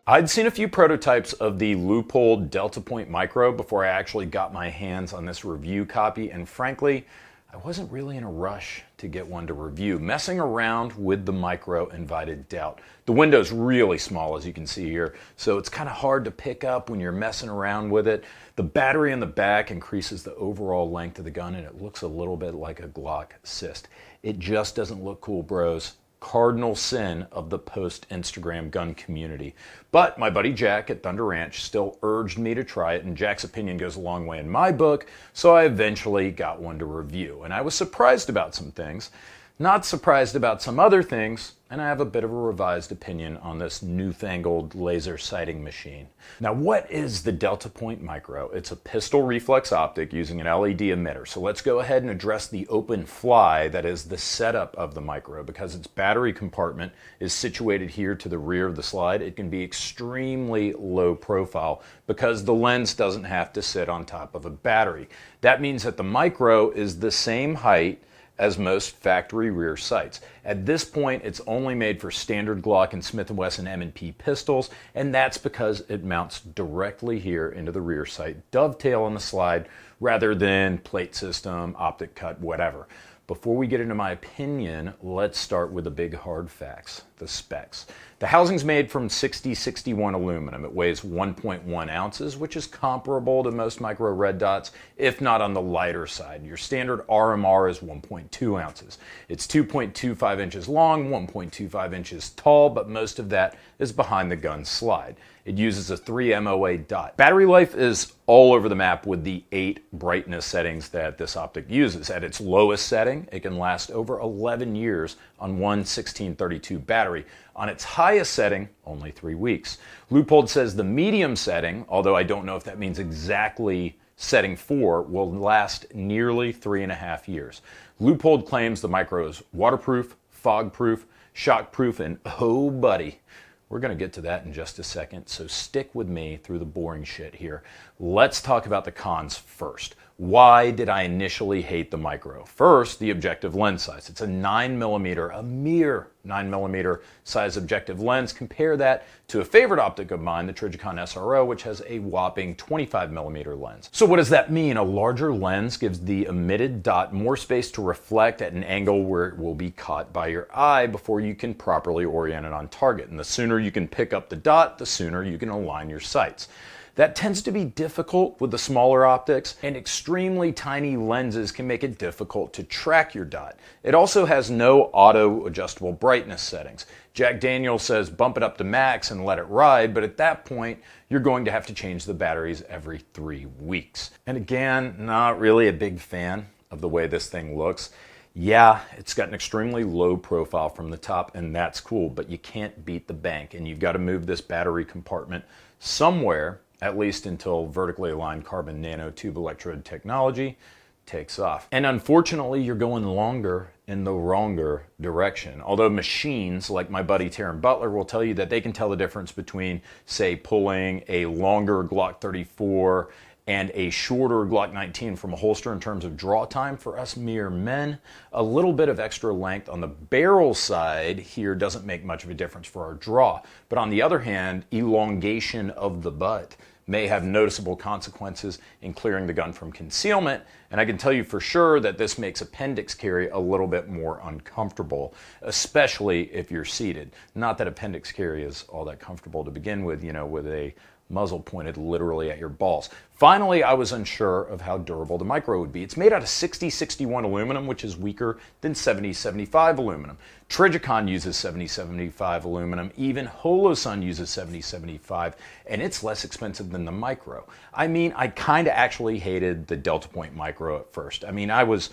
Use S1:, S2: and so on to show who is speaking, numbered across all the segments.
S1: I'd seen a few prototypes of the Leupold Delta Point Micro before I actually got my hands on this review copy, and frankly, I wasn't really in a rush to get one to review. Messing around with the Micro invited doubt. The window's really small, as you can see here, so it's kind of hard to pick up when you're messing around with it. The battery in the back increases the overall length of the gun, and it looks a little bit like a Glock cyst. It just doesn't look cool, bros. Cardinal sin of the post-Instagram gun community. But my buddy Jack at Thunder Ranch still urged me to try it, and Jack's opinion goes a long way in my book, so I eventually got one to review. And I was surprised about some things, not surprised about some other things, and I have a bit of a revised opinion on this newfangled laser sighting machine. Now, what is the Delta Point Micro? It's a pistol reflex optic using an LED emitter. So let's go ahead and address the open fly that is the setup of the Micro. Because its battery compartment is situated here to the rear of the slide, it can be extremely low profile because the lens doesn't have to sit on top of a battery. That means that the Micro is the same height as most factory rear sights. At this point, it's only made for standard Glock and Smith & Wesson M&P pistols, and that's because it mounts directly here into the rear sight, dovetail on the slide, rather than plate system, optic cut, whatever. Before we get into my opinion, let's start with the big hard facts, the specs. The housing's made from 6061 aluminum. It weighs 1.1 ounces, which is comparable to most Micro red dots, if not on the lighter side. Your standard RMR is 1.2 ounces. It's 2.25 inches long, 1.25 inches tall, but most of that is behind the gun slide. It uses a 3 MOA dot. Battery life is all over the map with the 8 brightness settings that this optic uses. At its lowest setting, it can last over 11 years on one 1632 battery. On its highest setting, only 3 weeks. Leupold says the medium setting, although I don't know if that means exactly setting 4, will last nearly 3.5 years. Leupold claims the Micro is waterproof, fog-proof, shock-proof, and oh buddy, we're going to get to that in just a second, so stick with me through the boring shit here. Let's talk about the cons first. Why did I initially hate the Micro? First, the objective lens size. It's a 9mm, a mere 9mm size objective lens. Compare that to a favorite optic of mine, the Trijicon SRO, which has a whopping 25mm lens. So what does that mean? A larger lens gives the emitted dot more space to reflect at an angle where it will be caught by your eye before you can properly orient it on target. And the sooner you can pick up the dot, the sooner you can align your sights. That tends to be difficult with the smaller optics, and extremely tiny lenses can make it difficult to track your dot. It also has no auto-adjustable brightness settings. Jack Daniels says bump it up to max and let it ride, but at that point, you're going to have to change the batteries every 3 weeks. And again, not really a big fan of the way this thing looks. Yeah, it's got an extremely low profile from the top, and that's cool, but you can't beat the bank, and you've got to move this battery compartment somewhere, at least until vertically aligned carbon nanotube electrode technology takes off. And unfortunately, you're going longer in the wronger direction. Although machines like my buddy Taryn Butler will tell you that they can tell the difference between, say, pulling a longer Glock 34 and a shorter Glock 19 from a holster in terms of draw time. For us mere men, a little bit of extra length on the barrel side here doesn't make much of a difference for our draw. But on the other hand, elongation of the butt may have noticeable consequences in clearing the gun from concealment, and I can tell you for sure that this makes appendix carry a little bit more uncomfortable, especially if you're seated. Not that appendix carry is all that comfortable to begin with, you know, with a muzzle pointed literally at your balls. Finally, I was unsure of how durable the Micro would be. It's made out of 6061 aluminum, which is weaker than 7075 aluminum. Trijicon uses 7075 aluminum. Even Holosun uses 7075, and it's less expensive than the Micro. I mean, I kind of actually hated the Delta Point Micro at first. I mean, I was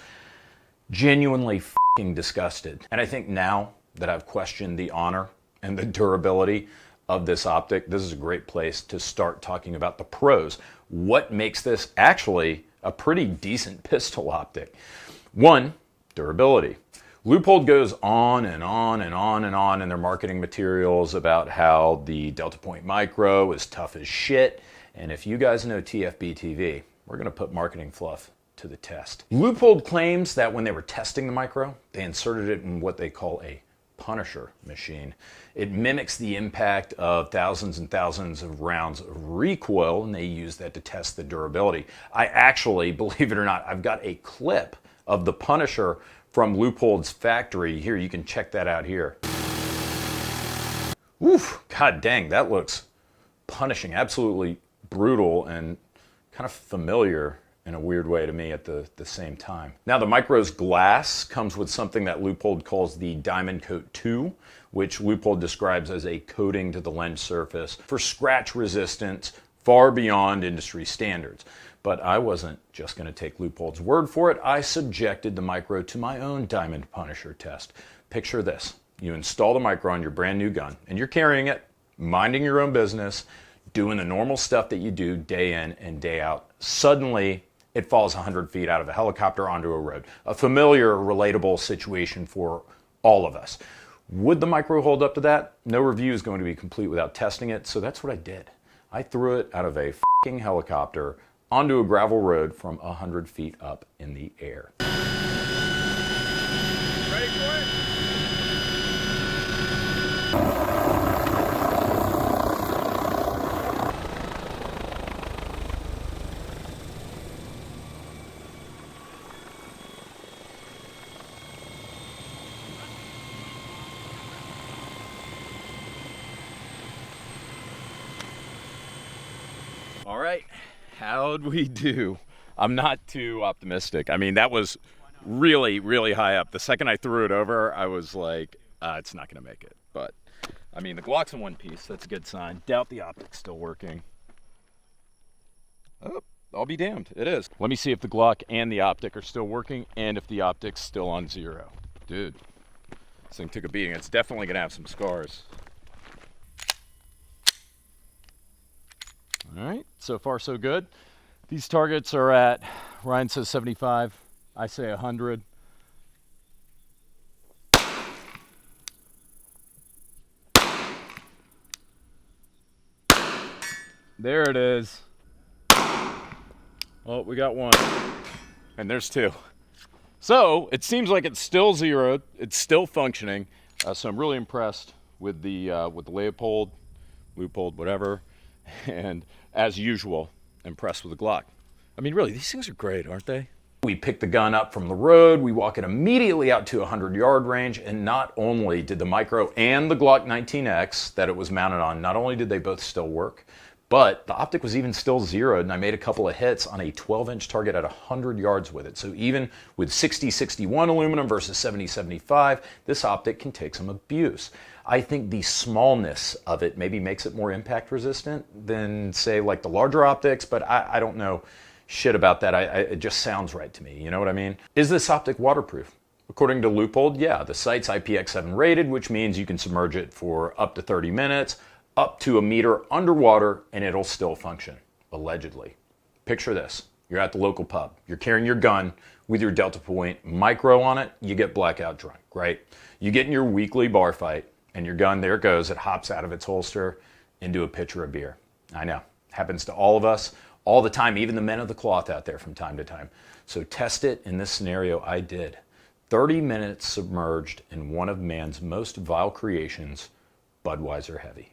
S1: genuinely f***ing disgusted. And I think now that I've questioned the honor and the durability of this optic, this is a great place to start talking about the pros. What makes this actually a pretty decent pistol optic? One, durability. Leupold goes on and on and on and on in their marketing materials about how the Delta Point Micro is tough as shit. And if you guys know TFBTV, we're going to put marketing fluff to the test. Leupold claims that when they were testing the Micro, they inserted it in what they call a Punisher machine. It mimics the impact of thousands and thousands of rounds of recoil, and they use that to test the durability. I actually, believe it or not, I've got a clip of the Punisher from Leupold's factory. Here, you can check that out here. Oof, god dang, that looks punishing, absolutely brutal and kind of familiar in a weird way to me at the same time. Now, the Micro's glass comes with something that Leupold calls the Diamond Coat 2, which Leupold describes as a coating to the lens surface for scratch resistance far beyond industry standards. But I wasn't just going to take Leupold's word for it. I subjected the Micro to my own Diamond Punisher test. Picture this. You install the Micro on your brand new gun, and you're carrying it, minding your own business, doing the normal stuff that you do day in and day out. Suddenly, it falls 100 feet out of a helicopter onto a road. A familiar, relatable situation for all of us. Would the Micro hold up to that? No review is going to be complete without testing it, so that's what I did. I threw it out of a fucking helicopter onto a gravel road from 100 feet up in the air.
S2: Ready for it?
S1: All right, how'd we do? I'm not too optimistic. I mean, that was really, really high up. The second I threw it over, I was like, it's not gonna make it. But, I mean, the Glock's in one piece. That's a good sign. Doubt the optic's still working. Oh, I'll be damned, it is. Let me see if the Glock and the optic are still working and if the optic's still on 0. Dude, this thing took a beating. It's definitely gonna have some scars. All right, so far so good. These targets are at, Ryan says 75, I say 100. There it is. Oh, we got one. And there's 2. So it seems like it's still zeroed. It's still functioning. So I'm really impressed with the Leupold, whatever. And as usual, impressed with the Glock. I mean, really, these things are great, aren't they? We pick the gun up from the road, we walk it immediately out to 100-yard range, and not only did the Micro and the Glock 19X that it was mounted on, not only did they both still work, but the optic was even still zeroed, and I made a couple of hits on a 12-inch target at 100 yards with it. So even with 60-61 aluminum versus 70-75, this optic can take some abuse. I think the smallness of it maybe makes it more impact resistant than, say, like the larger optics, but I don't know shit about that. It just sounds right to me, you know what I mean? Is this optic waterproof? According to Leupold, yeah, the site's IPX7 rated, which means you can submerge it for up to 30 minutes, up to a meter underwater, and it'll still function, allegedly. Picture this. You're at the local pub. You're carrying your gun with your Delta Point Micro on it. You get blackout drunk, right? You get in your weekly bar fight, and your gun, there it goes. It hops out of its holster into a pitcher of beer. I know. Happens to all of us all the time, even the men of the cloth out there from time to time. So test it in this scenario. I did. 30 minutes submerged in one of man's most vile creations, Budweiser Heavy.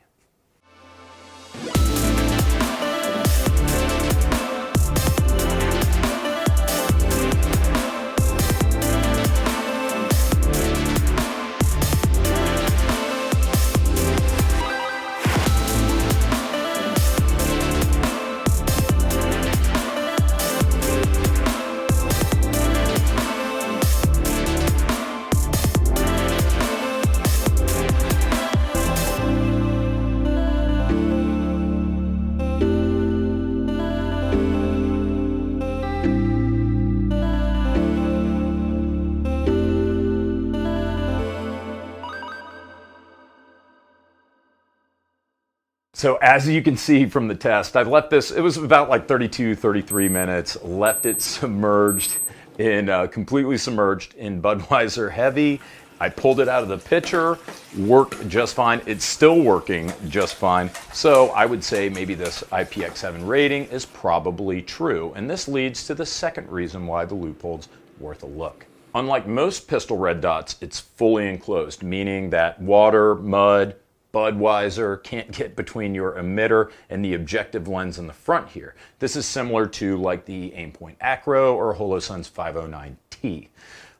S1: So as you can see from the test, I've left this, it was about like 32, 33 minutes, left it submerged in, completely submerged in Budweiser Heavy. I pulled it out of the pitcher, worked just fine. It's still working just fine. So I would say maybe this IPX7 rating is probably true. And this leads to the second reason why the Leupold's worth a look. Unlike most pistol red dots, it's fully enclosed, meaning that water, mud, Budweiser can't get between your emitter and the objective lens in the front here. This is similar to like the Aimpoint Acro or Holosun's 509T.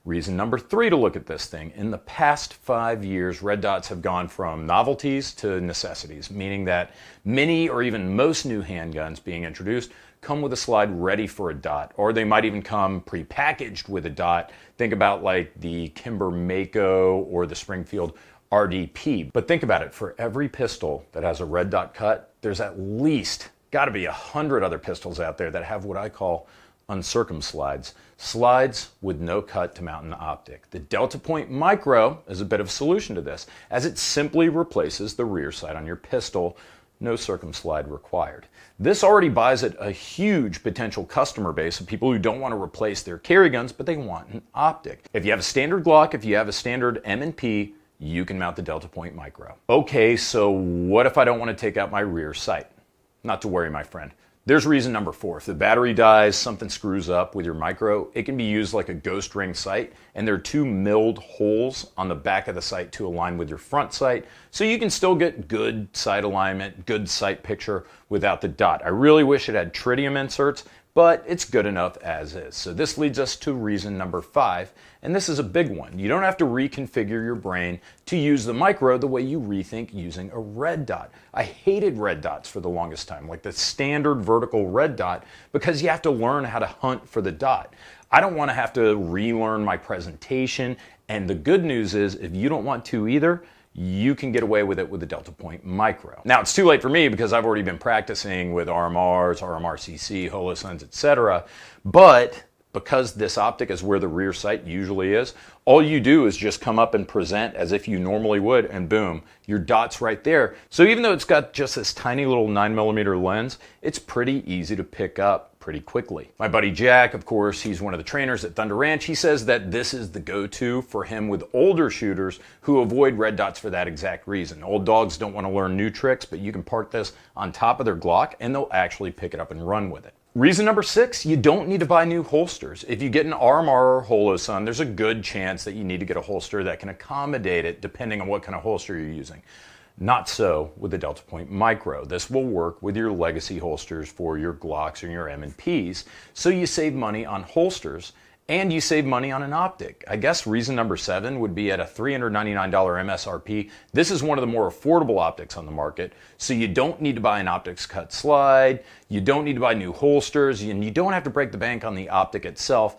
S1: Reason number 3 to look at this thing. In the past 5 years, red dots have gone from novelties to necessities, meaning that many or even most new handguns being introduced come with a slide ready for a dot, or they might even come pre-packaged with a dot. Think about like the Kimber Mako or the Springfield RDP. But think about it, for every pistol that has a red dot cut, there's at least got to be 100 other pistols out there that have what I call uncircumslides, slides with no cut to mount an optic. The Delta Point Micro is a bit of a solution to this, as it simply replaces the rear sight on your pistol, no circumslide required. This already buys it a huge potential customer base of people who don't want to replace their carry guns, but they want an optic. If you have a standard Glock, if you have a standard M&P, you can mount the Delta Point Micro. Okay, so what if I don't want to take out my rear sight? Not to worry, my friend. There's reason number 4. If the battery dies, something screws up with your micro, it can be used like a ghost ring sight, and there are 2 milled holes on the back of the sight to align with your front sight, so you can still get good sight alignment, good sight picture without the dot. I really wish it had tritium inserts, but it's good enough as is. So this leads us to reason number 5, and this is a big one. You don't have to reconfigure your brain to use the micro the way you rethink using a red dot. I hated red dots for the longest time, like the standard vertical red dot, because you have to learn how to hunt for the dot. I don't want to have to relearn my presentation, and the good news is if you don't want to either, you can get away with it with the Delta Point Micro. Now, it's too late for me because I've already been practicing with RMRs, RMRCC, Holosuns, etc. But because this optic is where the rear sight usually is, all you do is just come up and present as if you normally would, and boom, your dot's right there. So even though it's got just this tiny little 9mm lens, it's pretty easy to pick up pretty quickly. My buddy Jack, of course, he's one of the trainers at Thunder Ranch. He says that this is the go-to for him with older shooters who avoid red dots for that exact reason. Old dogs don't want to learn new tricks, but you can park this on top of their Glock and they'll actually pick it up and run with it. Reason number 6, you don't need to buy new holsters. If you get an RMR or Holosun, there's a good chance that you need to get a holster that can accommodate it depending on what kind of holster you're using. Not so with the Delta Point Micro. This will work with your legacy holsters for your Glocks or your M&Ps, so you save money on holsters and you save money on an optic. I guess reason number 7 would be at a $399 MSRP. This is one of the more affordable optics on the market, so you don't need to buy an optics cut slide, you don't need to buy new holsters, and you don't have to break the bank on the optic itself,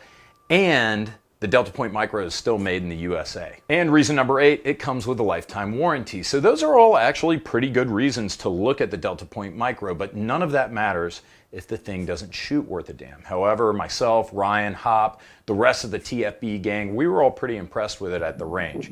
S1: and the Delta Point Micro is still made in the USA. And reason number 8, it comes with a lifetime warranty. So those are all actually pretty good reasons to look at the Delta Point Micro, but none of that matters if the thing doesn't shoot worth a damn. However, myself, Ryan, Hop, the rest of the TFB gang, we were all pretty impressed with it at the range.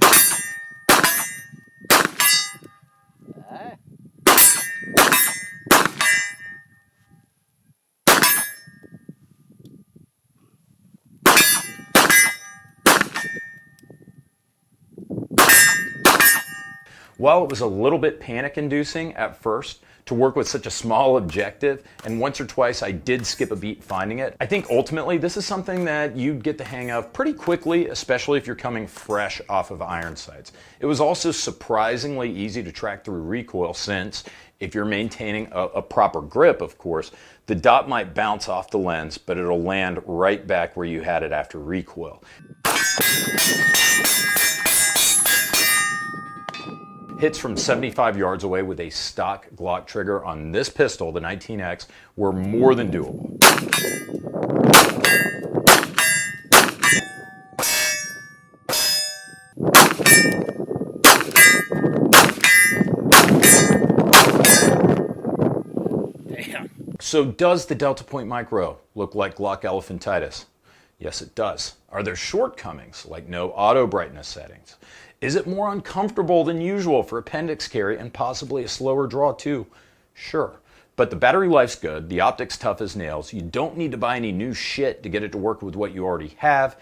S1: While it was a little bit panic-inducing at first to work with such a small objective, and once or twice I did skip a beat finding it, I think ultimately this is something that you'd get the hang of pretty quickly, especially if you're coming fresh off of iron sights. It was also surprisingly easy to track through recoil, since if you're maintaining a proper grip, of course, the dot might bounce off the lens, but it'll land right back where you had it after recoil. Hits from 75 yards away with a stock Glock trigger on this pistol, the 19X, were more than doable. Damn. So does the Delta Point Micro look like Glock elephantitis? Yes, it does. Are there shortcomings, like no auto brightness settings? Is it more uncomfortable than usual for appendix carry and possibly a slower draw too? Sure. But the battery life's good, the optic's tough as nails, you don't need to buy any new shit to get it to work with what you already have,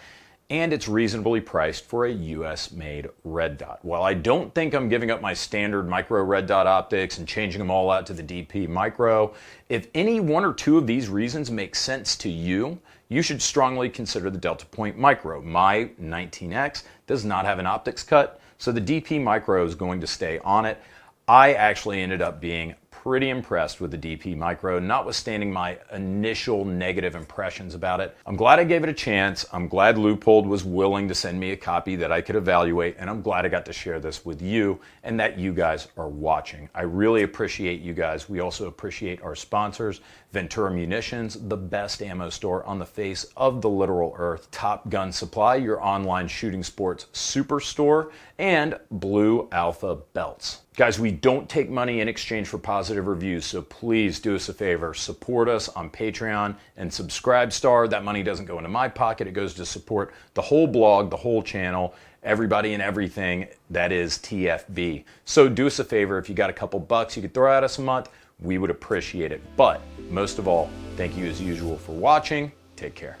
S1: and it's reasonably priced for a US-made red dot. While I don't think I'm giving up my standard micro red dot optics and changing them all out to the DP Micro, if any one or two of these reasons make sense to you, you should strongly consider the Delta Point Micro. My 19X does not have an optics cut, so the DP Micro is going to stay on it. I actually ended up being pretty impressed with the DP Micro, notwithstanding my initial negative impressions about it. I'm glad I gave it a chance. I'm glad Leupold was willing to send me a copy that I could evaluate, and I'm glad I got to share this with you and that you guys are watching. I really appreciate you guys. We also appreciate our sponsors, Ventura Munitions, the best ammo store on the face of the literal earth, Top Gun Supply, your online shooting sports superstore, and Blue Alpha Belts. Guys, we don't take money in exchange for positive reviews, so please do us a favor. Support us on Patreon and Subscribestar. That money doesn't go into my pocket. It goes to support the whole blog, the whole channel, everybody and everything that is TFB. So do us a favor. If you got a couple bucks you could throw at us a month, we would appreciate it. But most of all, thank you as usual for watching. Take care.